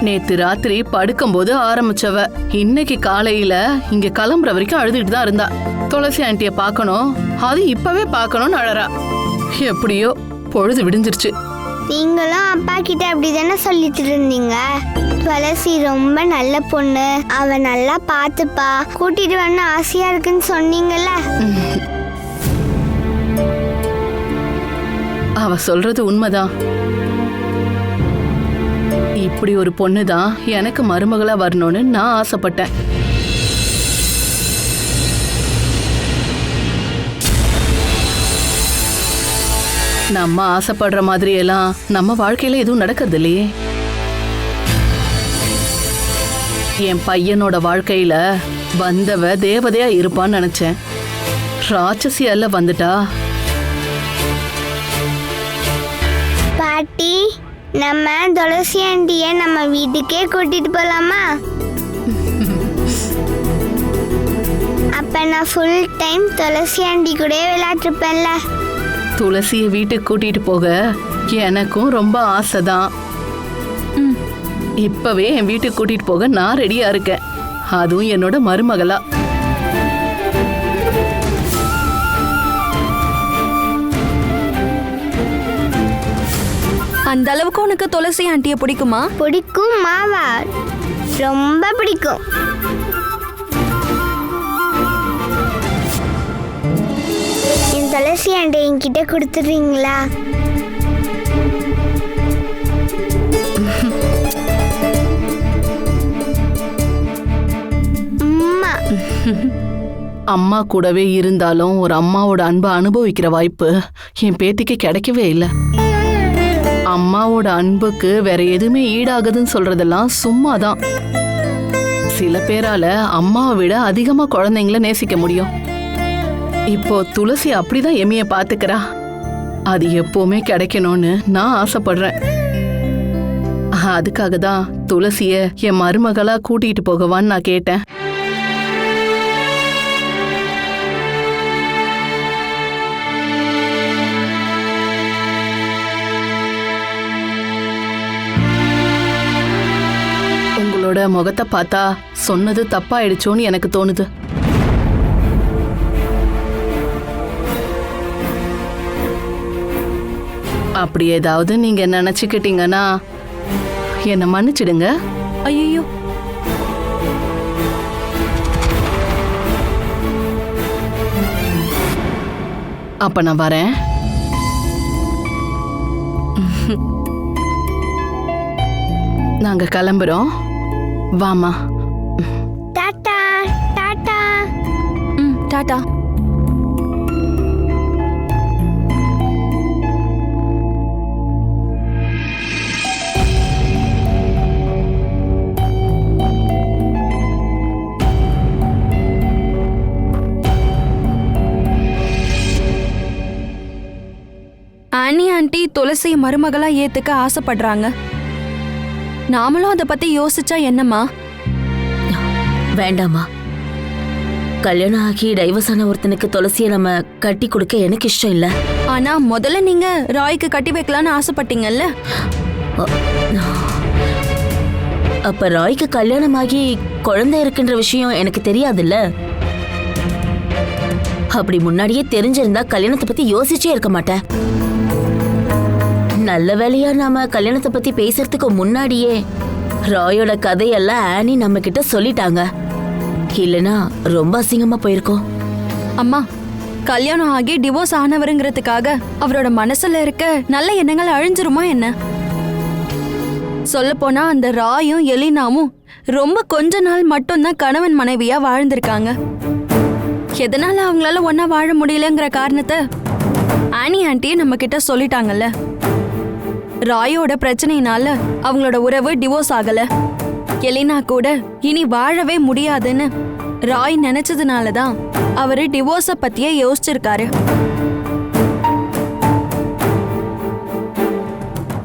நேத்து ராத்திரி படுக்கும்போது ஆரம்பிச்சவ இன்னைக்கு காலையில இங்க கிளம்புற வரைக்கும் அழுதுட்டு தான் இருந்தா. துளசி ஆண்டிய பார்க்கணும், அது இப்பவே பார்க்கணும்னு அழறா. எப்படியோ பொழுது விடிஞ்சிருச்சு. நீங்களும் அப்பா கிட்ட அப்படிதானே சொல்லிட்டு இருந்தீங்க? துளசி ரொம்ப நல்ல பொண்ணு, அவ நல்லா பாத்துப்பா, கூட்டிட்டு வந்து ஆசையா இருக்குன்னு சொன்னீங்கல்ல. அவ சொல்றது உண்மைதான். இப்படி ஒரு பொண்ணுதான் எனக்கு மருமகளா வரணும்னு நான் ஆசைப்பட்டேன். நம்ம ஆசைப்படுற மாதிரி எல்லாம் நம்ம வாழ்க்கையில எதுவும் நடக்கிறது இல்லையே. என் பையனோட வாழ்க்கையில வந்தவ தேவதையா இருப்பான்னு நினைச்சேன். ராட்சசி அல்ல வந்துட்டா. பாட்டி, நம்ம துளசி ஆண்டிய நம்ம வீட்டுக்கே கூட்டிட்டு போலாமா? அப்ப நான் ஃபுல் டைம் துளசி ஆண்டி கூட விளையாட்டுப்பேன்ல. துளசியை வீட்டுக்கு கூட்டிட்டு போக எனக்கும் ரொம்ப ஆசைதான். இப்பவே என் வீட்டுக்கு கூட்டிட்டு போக நான் ரெடியா இருக்கேன், அதுவும் என்னோட மருமகளா. அந்த அளவுக்கு உனக்கு துளசி ஆண்டிய பிடிக்குமா? பிடிக்கும் மாவா, ரொம்ப பிடிக்கும். என் துளசி ஆண்டை என்கிட்ட கொடுத்துறீங்களா? அம்மா கூடவே இருந்தாலும் ஒரு அம்மாவோட அன்பை அனுபவிக்கிற வாய்ப்பு என் பேத்திக்கு கிடைக்கவே இல்லை. அம்மாவோட அன்புக்கு வேற எதுவுமே ஈடாகுதுன்னு சொல்றதெல்லாம் சும்மாதான். சில பேரால அம்மாவை விட அதிகமா குழந்தைங்கள நேசிக்க முடியும். இப்போ துளசி அப்படிதான் எம்மிய பாத்துக்கிறா. அது எப்பவுமே கிடைக்கணும்னு நான் ஆசைப்படுறேன். அதுக்காக தான் துளசிய என் மருமகளா கூட்டிட்டு போகவான்னு நான் கேட்டேன். உங்களோட முகத்தை பார்த்தா சொன்னது தப்பாயிடுச்சோன்னு எனக்கு தோணுது. அப்படி ஏதாவது நீங்க நினைச்சுக்கிட்டீங்கன்னா என்ன மன்னிச்சிடுங்க. ஐயோ, அப்ப நான் வரேன். நாங்க கிளம்புறோம். வாமா. டாடா டாடா. டாடா. ஆனி ஆண்டி துளசியை மருமகளா ஏத்துக்க ஆசைப்படுறாங்க. நாமளும் அதை பத்தி யோசிச்சா என்னம்மா? வேண்டாமா, கல்யாணம் ஆகி டைவர்ஸ் ஆன ஒருத்தனுக்கு துளசியை நம்ம கட்டி கொடுக்க எனக்கு இஷ்டம் இல்ல. ஆனா முதல்ல நீங்க ராய்க்கு கட்டி வைக்கலான்னு ஆசைப்பட்டீங்கல்ல? அப்ப ராய்க்கு கல்யாணம் ஆகி குழந்தை இருக்குன்ற விஷயம் எனக்கு தெரியாதுல்ல. அப்படி முன்னாடியே தெரிஞ்சிருந்தா கல்யாணத்தை பத்தி யோசிச்சே இருக்க மாட்டேன். நல்ல வேலையா நாம கல்யாணத்தை பத்தி பேசுறதுக்கு முன்னாடியே ராயோட கதையெல்லாம் ஆனி நம்ம கிட்ட சொல்லிட்டாங்க. இல்லனா ரொம்ப அசிங்கமா போயிருக்கோம். அம்மா, கல்யாணம் ஆகி டிவோர்ஸ் ஆனவருங்கிறதுக்காக அவரோட மனசுல இருக்க நல்ல எண்ணங்கள் அழிஞ்சிருமா என்ன? சொல்ல போனா அந்த ராயும் எலினாவும் ரொம்ப கொஞ்ச நாள் மட்டும்தான் கணவன் மனைவியா வாழ்ந்திருக்காங்க. எதனால அவங்களால ஒன்னா வாழ முடியலங்கிற காரணத்தை ஆனி ஆண்டியே நம்ம கிட்ட சொல்லிட்டாங்கல்ல. ராயோட பிரச்சனையினால அவங்களோட உறவு டிவோர்ஸ் ஆகல. எலினா கூட இனி வாழவே முடியாதுன்னு ராய் நினைச்சதுனாலதான் அவரு டிவோர்ஸ பத்தியே யோசிச்சிருக்காரு.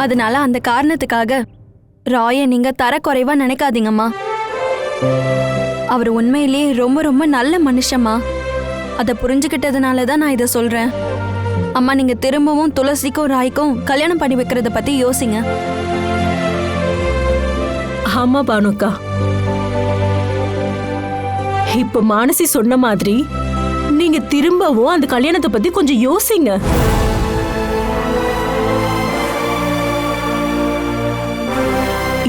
அதனால அந்த காரணத்துக்காக ராயை நீங்க தரக்குறைவா நினைக்காதீங்கம்மா. அவர் உண்மையிலேயே ரொம்ப ரொம்ப நல்ல மனுஷமா. அதை புரிஞ்சுக்கிட்டதுனாலதான் நான் இதை சொல்றேன். அம்மா, நீங்க திரும்பவும் துளசிக்கும் ராய்க்கும் கல்யாணம் பண்ணி வைக்கிறத பத்தி யோசிங்க. ஆமா பானுக்கா, இப்ப மானசி சொன்ன மாதிரி நீங்க திரும்பவும் அந்த கல்யாணத்தை பத்தி கொஞ்சம் யோசிங்க.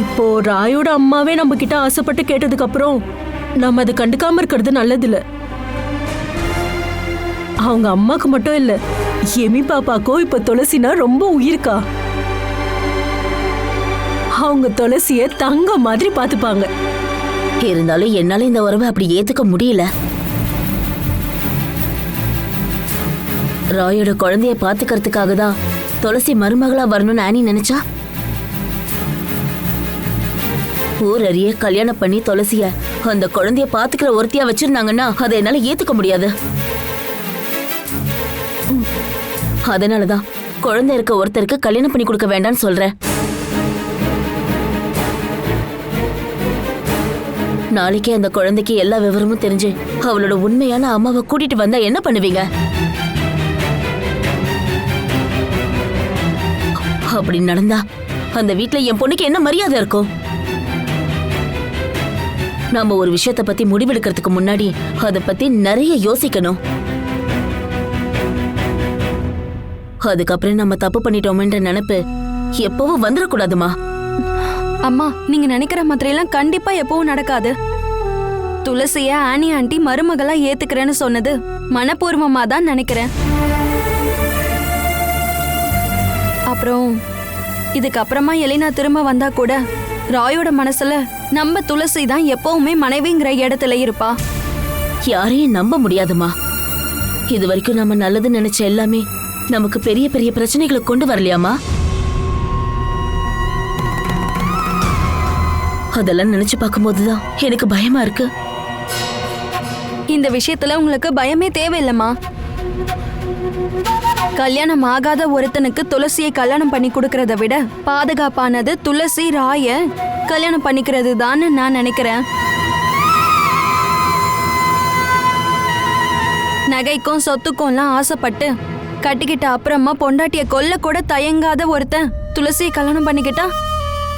இப்போ ராயோட அம்மாவே நம்ம கிட்ட ஆசைப்பட்டு கேட்டதுக்கு அப்புறம் நம்ம அதை கண்டுக்காம இருக்கிறது நல்லதில்ல. அவங்க அம்மாக்கு மட்டும் இல்ல, எமி பாப்பாக்கோ இப்ப துளசினா ரொம்ப உயிர்க்கா. அவங்க துளசிய தங்க மாதிரி பாத்துப்பாங்க. இருந்தாலும் என்னால இந்த உறவை அப்படி ஏத்துக்க முடியல. ராயோட குழந்தைய பாத்துக்கிறதுக்காக தான் துளசி மருமகளா வரணும்னு ஆனி நினைச்சா. ஊர் அறிய கல்யாணம் பண்ணி துளசிய அந்த குழந்தைய பாத்துக்கிற ஒருத்தியா வச்சிருந்தாங்கன்னா அதை என்னால ஏத்துக்க முடியாது. அதனாலதான் குழந்தை இருக்க ஒருத்தருக்கு கல்யாணம் பண்ணி கொடுக்க வேண்டாம்னு சொல்றேன். நாளைக்கே அந்த குழந்தைக்கு எல்லா விவரமும் தெரிஞ்சு அவளோட உண்மையான அம்மாவை கூட்டிட்டு வந்தா என்ன பண்ணுவீங்க? அப்படி நடந்தா அந்த வீட்ல என் பொண்ணுக்கு என்ன மரியாதை இருக்கும்? நாம ஒரு விஷயத்தை பத்தி முடிவெடுக்கிறதுக்கு முன்னாடி அதை பத்தி நிறைய யோசிக்கணும். அதுக்கப்புறம் நம்ம தப்பு பண்ணிட்டோம்ன்ற நினைப்பு எப்பவும் வந்துடக்கூடாதுமா. அம்மா, நீங்க நினைக்கிற மாதிரி எல்லாம் கண்டிப்பா எப்பவும் நடக்காது. துளசிய ஆனி ஆண்டி மருமகளா ஏத்துக்கிறேன்னு சொன்னது மனப்பூர்வமா தான் நினைக்கிறேன். அப்புறம் இதுக்கப்புறமா எலினா திரும்ப வந்தா கூட ராயோட மனசுல நம்ம துளசி தான் எப்பவுமே மனைவிங்கிற இடத்துல இருப்பா. யாரையும் நம்ப முடியாதுமா. இது வரைக்கும் நம்ம நல்லது நினைச்ச எல்லாமே நமக்கு பெரிய பெரிய பிரச்சனைகளை கொண்டு வரலையாமா? அதெல்லாம் நினைச்சு பார்க்கும்போதுதான் எனக்கு பயமா இருக்கு. இந்த விஷயத்துல உங்களுக்கு பயமே தேவையில்லம்மா. கல்யாணம் ஆகாத ஒருத்தனுக்கு துளசியை கல்யாணம் பண்ணி கொடுக்கறத விட பாதுகாப்பானது துளசி ராய கல்யாணம் பண்ணிக்கிறது தான் நான் நினைக்கிறேன். நகைக்கும் சொத்துக்கும்லாம் ஆசைப்பட்டு கட்டிக்கிட்ட அப்புறமா பொண்டாட்டிய கொல்ல கூட தயங்காத ஒருத்தன் துளசியை கல்யாணம் பண்ணிக்கிட்டா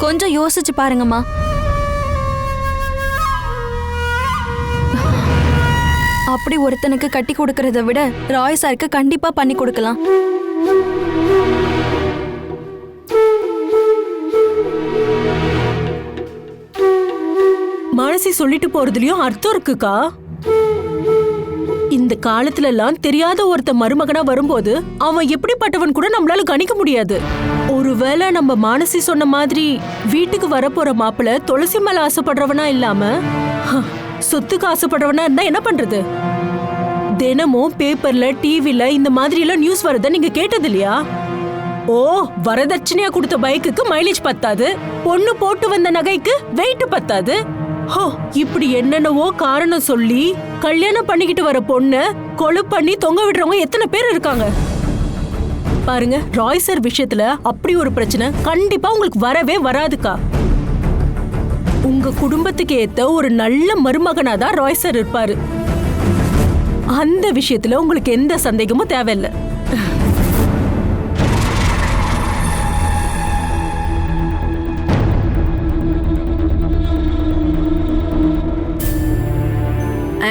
கொஞ்சம் யோசிச்சு பாருங்கம்மா. அப்படி ஒருத்தனுக்கு கட்டி கொடுக்கறத விட ராய் சாருக்கு கண்டிப்பா பண்ணி கொடுக்கலாம். மானசி சொல்லிட்டு போறதுலயும் அர்த்தம் இருக்குக்கா. இந்த காலத்துல எல்லாம் தெரியாத ஒருத்த மருமகனா வரும்போது அவன் எப்படிப்பட்டவன் கூட நம்மளால கணிக்க முடியாது. ஒருவேளை நம்ம மானசி சொன்ன மாதிரி வீட்டுக்கு வரப்போற மாப்பிள்ள துளசி மேல ஆசைப்படுறவனா இல்லாம சொத்துக்கு ஆசைப்படுறவனா இருந்தா என்ன பண்றது? தினமும் பேப்பர்ல டிவில இந்த மாதிரி எல்லாம் நியூஸ் வரத நீங்க கேட்டது இல்லையா? ஓ, வரதட்சணையா கொடுத்த பைக்குக்கு மைலேஜ் பத்தாது, பொண்ணு போட்டு வந்த நகைக்கு வெயிட் பத்தாது, ஹோ இப்படி என்னென்னவோ காரணம் சொல்லி கல்யாணம் பண்ணிக்கிட்டு வர பொண்ணு கொலை பண்ணி தொங்க விடுறவங்க எத்தனை பேர் இருக்காங்க பாருங்க. ராய் சார் விஷயத்துல அப்படி ஒரு பிரச்சனை கண்டிப்பா உங்களுக்கு வரவே வராதுக்கா. உங்க குடும்பத்துக்கு ஏத்த ஒரு நல்ல மருமகனா தான் ராய் சார் இருப்பாரு. அந்த விஷயத்துல உங்களுக்கு எந்த சந்தேகமும் தேவையில்லை.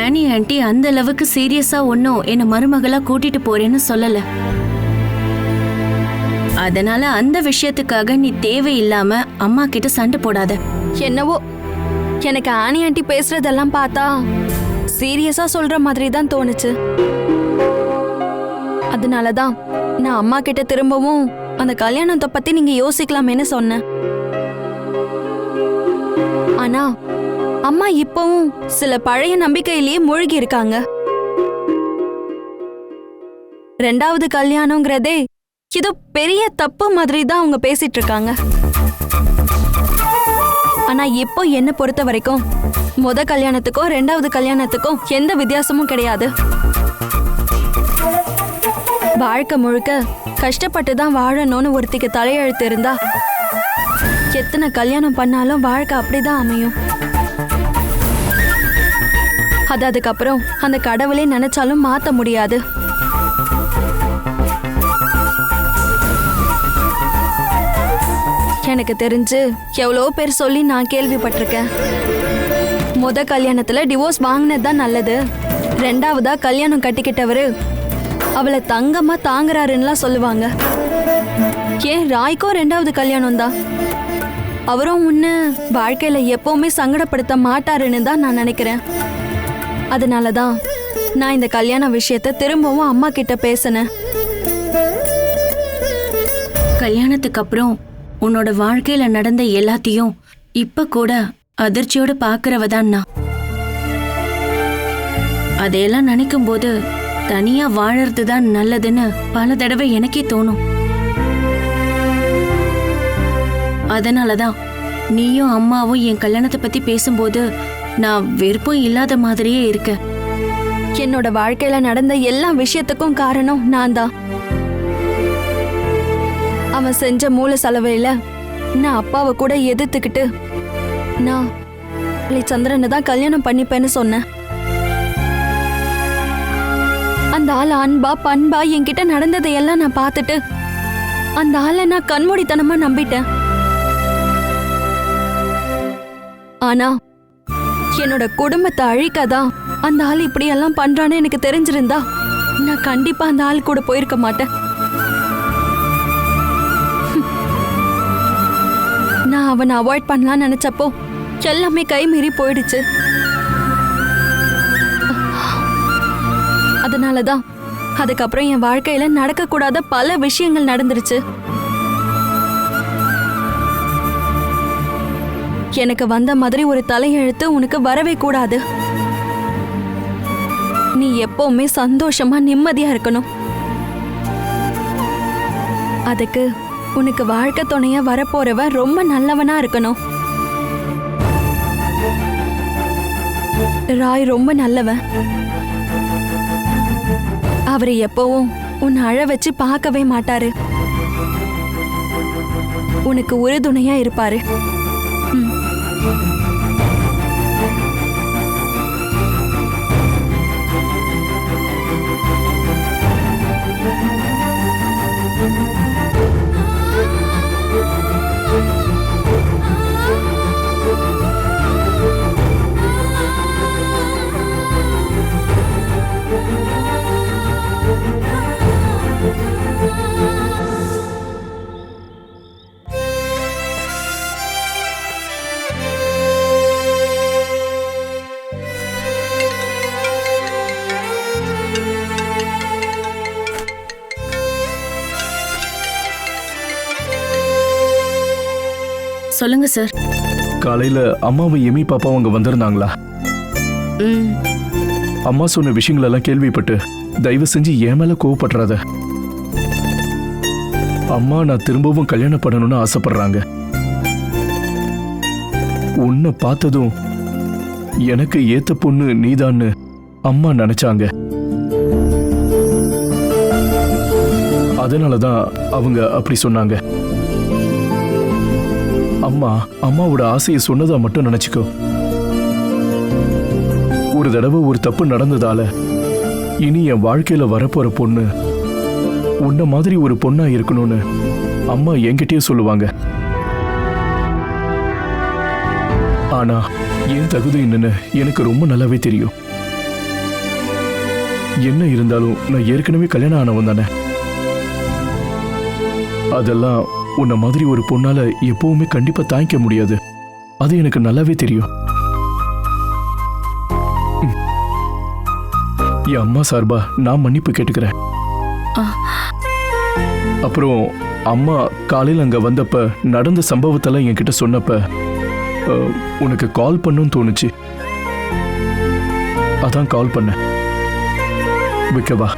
ஆனி ஆண்டி அந்த அளவுக்கு சீரியஸா ஒன்னும் என்ன மருமகளா கூட்டிட்டு போறேன்னு சொல்லல. அதனால அந்த விஷயத்துக்காக நீ தேவையில்லாம அம்மா கிட்ட சண்டை போடாத. என்னவோ எனக்கு ஆனி ஆண்டி பேசுறதெல்லாம் பார்த்தா சீரியஸா சொல்ற மாதிரி தான் தோணுச்சு. அதனாலதான் நான் அம்மா கிட்ட திரும்பவும் அந்த கல்யாணத்தை பத்தி நீங்க யோசிக்கலாமேன்னு சொன்னேன். ஆனா அம்மா இப்பவும் சில பழைய நம்பிக்கையிலேயே மூழ்கி இருக்காங்க. ரெண்டாவது கல்யாணம்ங்கிறதே ஏதோ பெரிய தப்பு மாதிரி தான் அவங்க பேசிட்டு இருக்காங்க. ஆனா இப்போ என்ன பொறுத்த வரைக்கும் முத கல்யாணத்துக்கும் ரெண்டாவது கல்யாணத்துக்கும் எந்த வித்தியாசமும் கிடையாது. வாழ்க்கை முழுக்க கஷ்டப்பட்டு தான் வாழணும்னு ஒருத்திக்கு தலையெழுத்து இருந்தா எத்தனை கல்யாணம் பண்ணாலும் வாழ்க்கை அப்படிதான் அமையும். அது அதுக்கப்புறம் அந்த கடவுளே நினைச்சாலும் மாத்த முடியாது. எனக்கு தெரிஞ்சு எவ்வளோ பேர் சொல்லி நான் கேள்விப்பட்டிருக்கேன். முத கல்யாணத்துல டிவோர்ஸ் வாங்கினது தான் நல்லது, ரெண்டாவதா கல்யாணம் கட்டிக்கிட்டவரு அவளை தங்கமா தாங்குறாருன்னுலாம் சொல்லுவாங்க. ஏன் ராய்க்கும் ரெண்டாவது கல்யாணம் தான், அவரும் முன்ன வாழ்க்கையில எப்பவுமே சங்கடப்படுத்த மாட்டாருன்னு தான் நான் நினைக்கிறேன். அதனாலதான் நான் இந்த கல்யாண விஷயத்த திரும்பவும் அம்மா கிட்ட பேசினேன். கல்யாணத்துக்கு அப்புறம் உன்னோட வாழ்க்கையில நடந்த எல்லாத்தையும் இப்ப கூட அதிர்ச்சியோட பாக்குறவதான் நான். அதையெல்லாம் நினைக்கும் போது தனியா வாழறது தான் நல்லதுன்னு பல தடவை எனக்கே தோணும். அதனாலதான் நீயும் அம்மாவும் என் கல்யாணத்தை பத்தி பேசும்போது நான் விருப்பம் இல்லாத மாதிரியே இருக்க. என்னோட வாழ்க்கையில நடந்த எல்லா விஷயத்துக்கும் காரணம் நான் தான். அவன் செஞ்ச மூல செலவையில நான் அப்பாவை கூட எதிர்த்துக்கிட்டு நான் சந்திரனை தான் கல்யாணம் பண்ணிப்பேன்னு சொன்னேன். அந்த ஆள் அன்பா பண்பா என்கிட்ட நடந்ததையெல்லாம் நான் பார்த்துட்டு அந்த ஆளை நான் கண்மூடித்தனமா நம்பிட்டேன். ஆனா என்னோட குடும்பத்தை அழிக்காதான் அந்த ஆள் இப்படி எல்லாம் பண்றான்னு எனக்கு தெரிஞ்சிருந்தா நான் கண்டிப்பா அந்த ஆள் கூட போயிருக்க மாட்டேன். நான் அவனை அவாய்ட் பண்ணலாம்னு நினைச்சப்போ எல்லாமே கை மீறி போயிடுச்சு. அதனாலதான் அதுக்கப்புறம் என் வாழ்க்கையில நடக்கக்கூடாத பல விஷயங்கள் நடந்துருச்சு. எனக்கு வந்த மாதிரி ஒரு தலையெழுத்து உனக்கு வரவே கூடாது. நீ எப்பவுமே சந்தோஷமா நிம்மதியா இருக்கணும். அதுக்கு உனக்கு வாழ்க்கை துணையா வரப்போறவன் ரொம்ப நல்லவனா இருக்கணும். ராய் ரொம்ப நல்லவன். அவரை எப்பவும் உன்னை அழ வச்சு பார்க்கவே மாட்டாரு. உனக்கு உறுதுணையா இருப்பாரு. சொல்லுங்க சார். காலையில அம்மாவும் எமி பாப்பாவும் அங்க வந்திருந்தாங்களா? அம்மா சொன்ன விஷயங்கள் எல்லாம் கேள்விப்பட்டு தயவு செஞ்சு என் மேல கோவப்படுறாத. அம்மா நான் திரும்பவும் கல்யாணம் பண்ணணும்னு ஆசைப்படுறாங்க. உன்னை பார்த்ததும் எனக்கு ஏத்த பொண்ணு நீதான்னு அம்மா நினைச்சாங்க. அதனாலதான் அவங்க அப்படி சொன்னாங்க. அம்மாவோட ஆசையை சொன்னதா மட்டும் நினைச்சுக்கோ. ஒரு தடவை ஒரு தப்பு நடந்ததால இனி என் வாழ்க்கையில வரப்போற பொண்ணு உன்ன மாதிரி ஒரு பொண்ணா இருக்கணும்னு அம்மா என்கிட்டயே சொல்லுவாங்க. ஆனா என் தகுதி என்னன்னு எனக்கு ரொம்ப நல்லாவே தெரியும். என்ன இருந்தாலும் நான் ஏற்கனவே கல்யாணம் ஆனவன் தானே. அதெல்லாம் உன்ன மாதிரி ஒரு பொண்ணால எப்பவுமே கண்டிப்பா தாங்கிக்க முடியாது. அது எனக்கு நல்லாவே தெரியும். என் அம்மா சார்பா நான் மன்னிப்பு கேட்டுக்கிறேன். அப்புறம் அம்மா காலையில் அங்க வந்தப்ப நடந்த சம்பவத்தெல்லாம் என்கிட்ட சொன்னப்ப உனக்கு கால் பண்ணுன்னு தோணுச்சு. அதான் கால் பண்ண. வைக்கவா?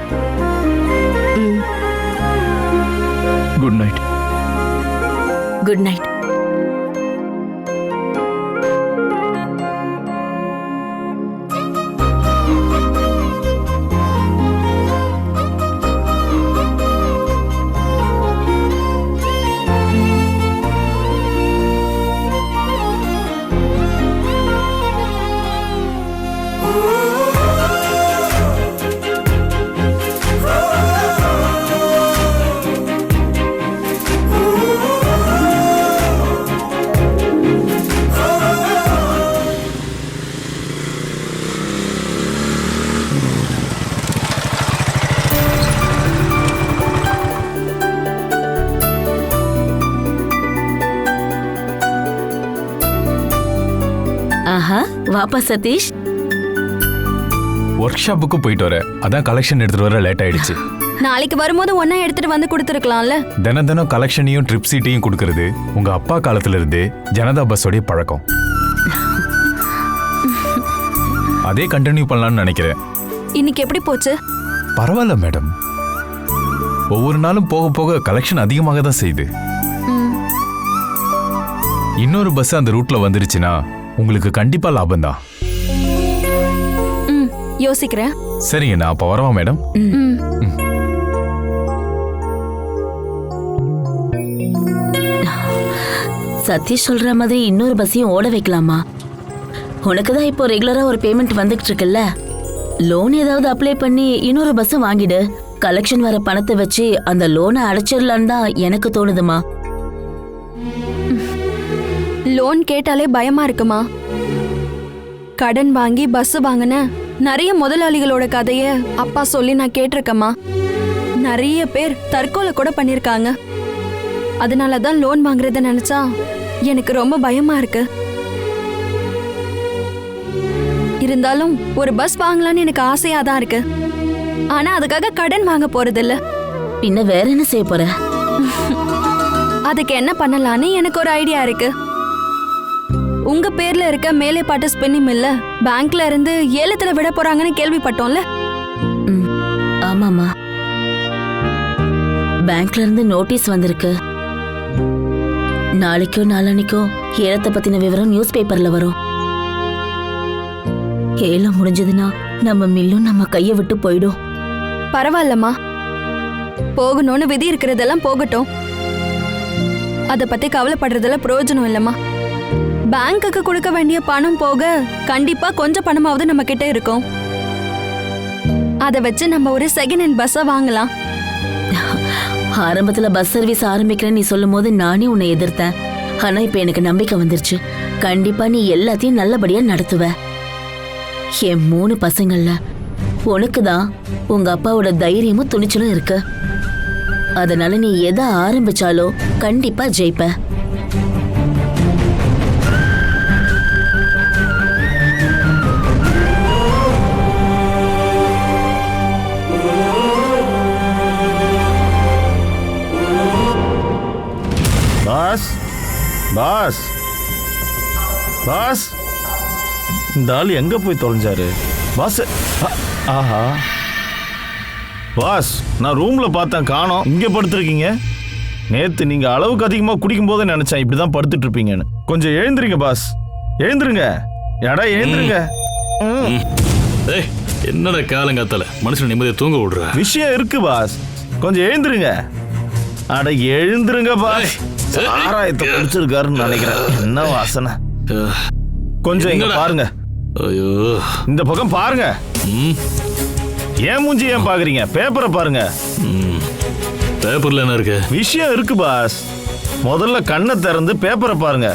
Good night. Good night. ஆஹா, வாப்பா சதீஷ். ஒர்க் ஷாப்புக்கு போயிட்டு வர, அதான் கலெக்ஷன் எடுத்துட்டு வர லேட் ஆயிடுச்சு. நாளைக்கு வரும்போது ஒன்னா எடுத்துட்டு வந்து கொடுத்துருக்கலாம்ல. தினம் கலெக்ஷனையும் ட்ரிப் சீட்டையும் கொடுக்கறது உங்க அப்பா காலத்துல இருந்து ஜனதா பஸ்ஸோடைய பழக்கம். அதே கண்டினியூ பண்ணலாம்னு நினைக்கிறேன். இன்னைக்கு எப்படி போச்சு? பரவாயில்ல மேடம். ஒவ்வொரு நாளும் போக போக கலெக்ஷன் அதிகமாக தான் செய்யுது. இன்னொரு பஸ் அந்த ரூட்ல வந்துருச்சுன்னா உங்களுக்கு கண்டிப்பா லாபம் தான். யோசிக்கிறேன். சரிங்க, நான் அப்ப வரவா மேடம்? சதீஷ் சொல்ற மாதிரி இன்னொரு பஸ்ஸையும் ஓட வைக்கலாமா? உனக்குதான் இப்போ ரெகுலரா ஒரு பேமெண்ட் வந்துகிட்டு இருக்குல்ல. லோன் ஏதாவது அப்ளை பண்ணி இன்னொரு பஸ் வாங்கிடு. கலெக்ஷன் வர பணத்தை வச்சு அந்த லோனை அடைச்சிடலான்னு தான் எனக்கு தோணுதுமா. லோன் கேட்டாலே பயமா இருக்குமா? கடன் வாங்கி பஸ் வாங்கின நிறைய முதலாளிகளோட கதைய அப்பா சொல்லி நான் கேட்டிருக்கேம்மா. நிறைய பேர் தற்கொலை கூட பண்ணிருக்காங்க. அதனாலதான் லோன் வாங்குறத நினைச்சா எனக்கு ரொம்ப பயமா இருக்கு. இருந்தாலும் ஒரு பஸ் வாங்கலான்னு எனக்கு ஆசையா தான் இருக்கு. ஆனா அதுக்காக கடன் வாங்க போறது இல்ல. பின்ன வேற என்ன செய்ய போற? அதுக்கு என்ன பண்ணலான்னு எனக்கு ஒரு ஐடியா இருக்கு. உங்க பேர்ல இருக்க மேலேப்பாட்டு ஸ்பின்னிங் மில்ல பேங்க்ல இருந்து ஏலத்துல விட போறாங்கன்னு கேள்விப்பட்டோம்ல. ஆமாமா, பேங்க்ல இருந்து நோட்டீஸ் வந்திருக்கு. நாளைக்கோ நாளானிக்கோ ஏலத்தை பத்தின விவரம் நியூஸ் பேப்பர்ல வரும். ஏலம் முடிஞ்சதுன்னா நம்ம மில்லும் நம்ம கையை விட்டு போயிடும். பரவாயில்லம்மா, போகணும்னு விதி இருக்கிறதெல்லாம் போகட்டும். அத பத்தி கவலைப்படுறதெல்லாம் பிரயோஜனம் இல்லம்மா. பேங்க்குக்கு கொடுக்க வேண்டிய பணம் போக கண்டிப்பா கொஞ்சம் பணமாவது நம்ம கிட்ட இருக்கும். அத வச்சு நம்ம ஒரு செகண்ட் ஹேண்ட் பஸ்ஸ வாங்கலாம். ஆரம்பத்துல பஸ் சர்வீஸ் ஆரம்பிக்கிறேன்னு நீ சொல்லும் போது நானே உன்னை எதிர்த்தேன். ஆனா இப்ப எனக்கு நம்பிக்கை வந்துருச்சு. கண்டிப்பா நீ எல்லாத்தையும் நல்லபடியா நடத்துவ. என் 3 பசங்கள்ல உனக்குதான் உங்க அப்பாவோட தைரியமும் துணிச்சலும் இருக்கு. அதனால நீ எதை ஆரம்பிச்சாலோ கண்டிப்பா ஜெயிப்ப. பாஸ் பாஸ் பாஸ், இந்த ஆள் எங்க போய் தொலைஞ்சாரு? பாஸ், ஆஹா பாஸ், நான் ரூம்ல பார்த்தேன் காணோம். இங்க படுத்திருக்கீங்க. நேத்து நீங்க அளவுக்கு அதிகமா குடிக்கும் போதே நினைச்சேன் இப்படிதான் படுத்துட்டு இருப்பீங்கன்னு. கொஞ்சம் எழுந்திருங்க பாஸ், எழுந்திருங்க. எடா எழுந்திருங்க. ஏய், என்னடா காலங்காத்தால மனுஷன் நிம்மதியை தூங்க விடுற? விஷயம் இருக்கு பாஸ், கொஞ்சம் எழுந்திருங்க. அட எழுந்திருங்க பாஸ். ஆராயத்தை குடிச்சிருக்காருன்னு நினைக்கிறேன். என்ன வாசனை. கொஞ்சம் இங்க பாருங்க. ஐயோ, இந்த பக்கம் பாருங்க. ஏன் மூஞ்சி ஏன் பாக்குறீங்க? பேப்பரை பாருங்க. பேப்பர்ல என்ன இருக்கு? விஷயம் இருக்கு பாஸ். முதல்ல கண்ணை திறந்து பேப்பரை பாருங்க.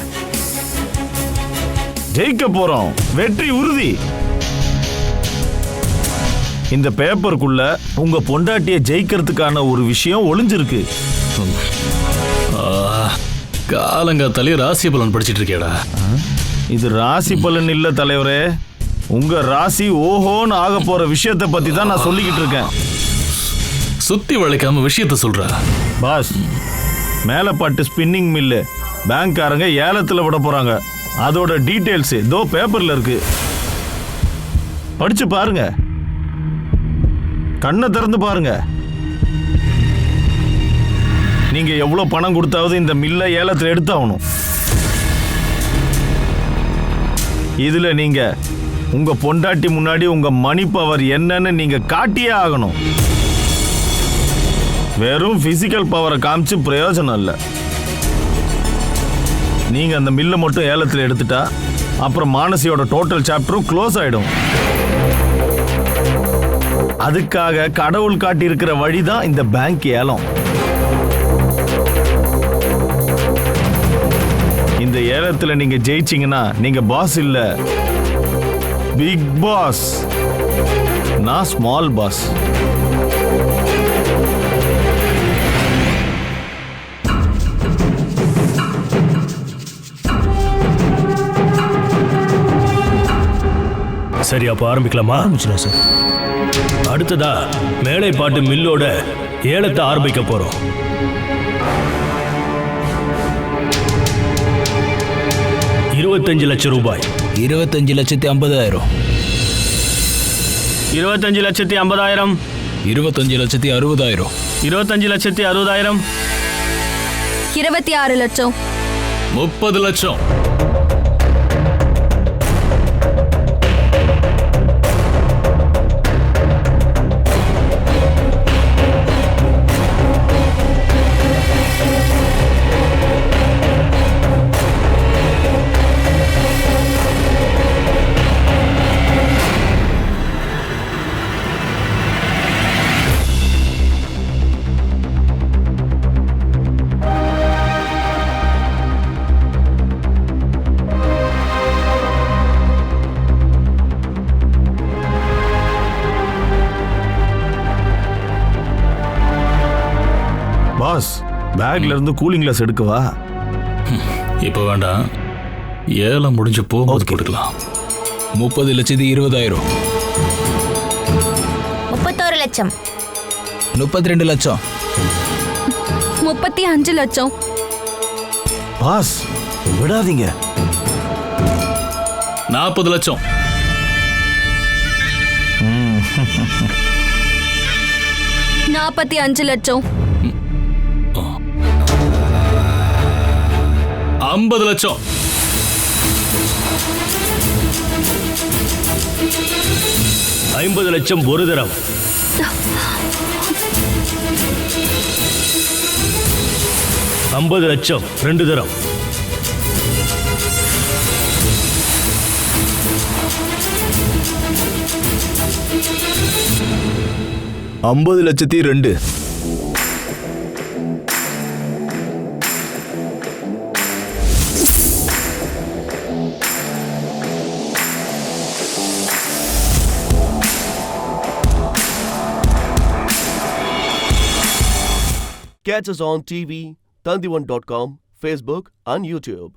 ஜெயிக்க போறோம், வெற்றி உறுதி. இந்த பேப்பருக்குள்ள உங்க பொண்டாட்டியை ஜெயிக்கிறதுக்கான ஒரு விஷயம் ஒளிஞ்சிருக்கு. காலங்காத்தாலே ராசி பலன் படிச்சிட்டு இருக்கேடா. இது ராசி பலன் இல்ல தலைவரே. உங்க ராசி ஓஹோன்னு ஆக போற விஷயத்தை பத்தி தான் நான் சொல்லிக்கிட்டு இருக்கேன். சுத்தி வளைக்காம விஷயத்த சொல்ற பாஸ். மேலப்பாட்டு ஸ்பின்னிங் மில்லு பேங்க்காரங்க ஏலத்துல விட போறாங்க. அதோட டீடைல்ஸ் இதோ பேப்பர்ல இருக்கு. படிச்சு பாருங்க. கண்ணை திறந்து பாருங்க. நீங்க எவ்வளவு பணம் கொடுத்தாவது இந்த மில்லை ஏலத்துல எடுத்தாகணும். இதுல நீங்க உங்க பொண்டாட்டி முன்னாடி உங்க மணி பவர் என்னன்னு நீங்க காட்டியே ஆகணும். வெறும் பிசிக்கல் பவரை காமிச்சு பிரயோஜனம் இல்லை. நீங்க அந்த மில்லை மட்டும் ஏலத்தில் எடுத்துட்டா அப்புறம் மானசியோட டோட்டல் சாப்டரும் க்ளோஸ் ஆயிடும். அதுக்காக கடவுள் காட்டி இருக்கிற வழிதான் இந்த பேங்க் ஏலம். இந்த ஏலத்துல நீங்க ஜெயிச்சீங்கன்னா நீங்க பாஸ் இல்ல, பிக் பாஸ். நான் ஸ்மால் பாஸ். சரி, அப்போ ஆரம்பிக்கலாமா? ஆரம்பிச்சிடலாம் சார். அடுத்ததா மேலைப்பாட்டு மில்லோட ஏலத்தை ஆரம்பிக்க போறோம். $25 லட்சம். 25,50,000. 25,50,000. 25,60,000. 25,60,000. 26 லட்சம். 30 லட்சம். பாஸ், பேக்ல இருந்து கூலிங் கிளாஸ் எடுக்கவா? இப்போ வேண்டாம், ஏலம் முடிஞ்சு போகும்போது போட்டுக்கலாம். 30,20,000. 31 லட்சம். 32 லட்சம். 35 லட்சம். பாஸ் விடாதீங்க. 40 லட்சம். 45 லட்சம். 50 லட்சம். 50 லட்சம் ஒரு தரம். 50 லட்சம் 2 தரம். 50,02,000. 'Catch us on TV, Tandivan.com, Facebook and YouTube.